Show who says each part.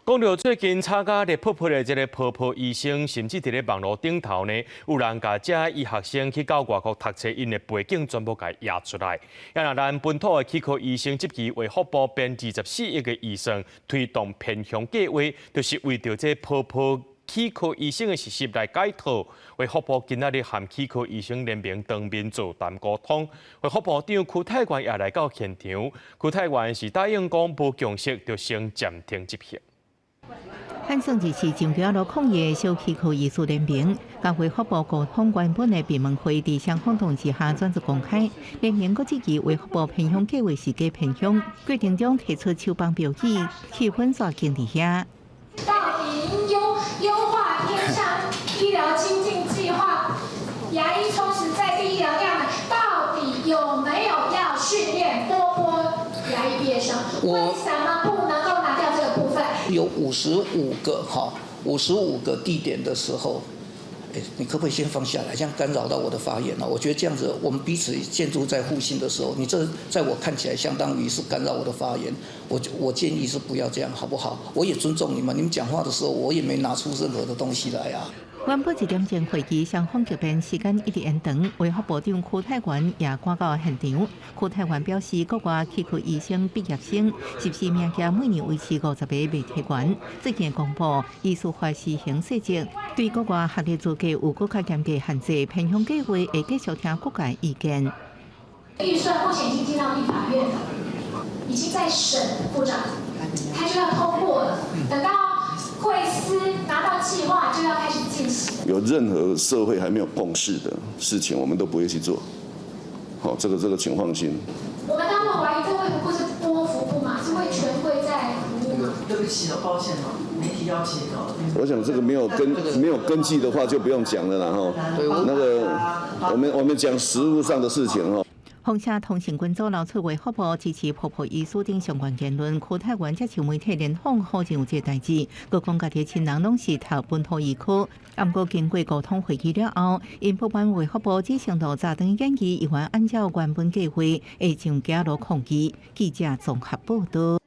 Speaker 1: 讲到最近参加热泡泡的这个泡泡医生，甚至伫咧网络顶头呢，有人甲这医学生去到外国读册，因的背景全部甲压出来。也让咱本土的气科医生即期为福部编24亿的预算推动偏乡计划，就是为着这泡泡气科医生的实习来解套。为福部今仔日和气科医生联名当面座谈沟通，为福部长邱泰源也来到现场。邱泰源是答应讲无共识，就先暂停执行。
Speaker 2: 汉胜日是上桥路抗疫小气科医师联名，甲为福部沟通原本的闭门会伫双方同时下转至公开。联名搁即期为福部偏乡计划是假偏乡，决定中提出手帮标语，气氛煞经伫遐。
Speaker 3: 到底优化偏乡医疗精进计划，牙医充实在地医疗量能，到底有没有要训练多牙医毕业生？为什么不能够拿掉这个部分？
Speaker 4: 有55个地点的时候，你可不可以先放下来？这样干扰到我的发言了。我觉得这样子，我们彼此建筑在互信的时候，你这在我看起来相当于是干扰我的发言。我建议是不要这样，好不好？我也尊重你们，你们讲话的时候，我也没拿出任何的东西来啊。
Speaker 2: 原本1点钟会议，双方这边时间一直延长，为福部长邱泰源也赶到现场。邱泰源表示，国外气科医生毕业生14名额每年维持50个未提完。最近公布医师法施行细则，对国外学历资格有更加严格限制。偏乡计划会继续听各界意见。
Speaker 3: 预算目前已经进到立法院了，已经在审，部长，他就要通过了。等到会司拿到计划，就要开始进行。
Speaker 5: 有任何社会还没有共识的事情，我们都不会去做。好，这个请放心。
Speaker 3: 我们当然怀疑这会不会是拨服部嘛？是会全会在服务吗？
Speaker 6: 对不起哦，抱歉哦，媒体要截稿。
Speaker 5: 我想这个没有根据的话就不用讲了啦哈。那个我们讲实务上的事情哈。
Speaker 2: 风车通讯群组流出为福部支持泡泡医师等相关言论，邱泰源接受媒体联访，好像有这代志。佮讲家己亲人拢是读本土医科，不过经过沟通会议了后，因不满为福部只程度早等建议，依然按照原本计划，会上街路抗议。记者综合报道。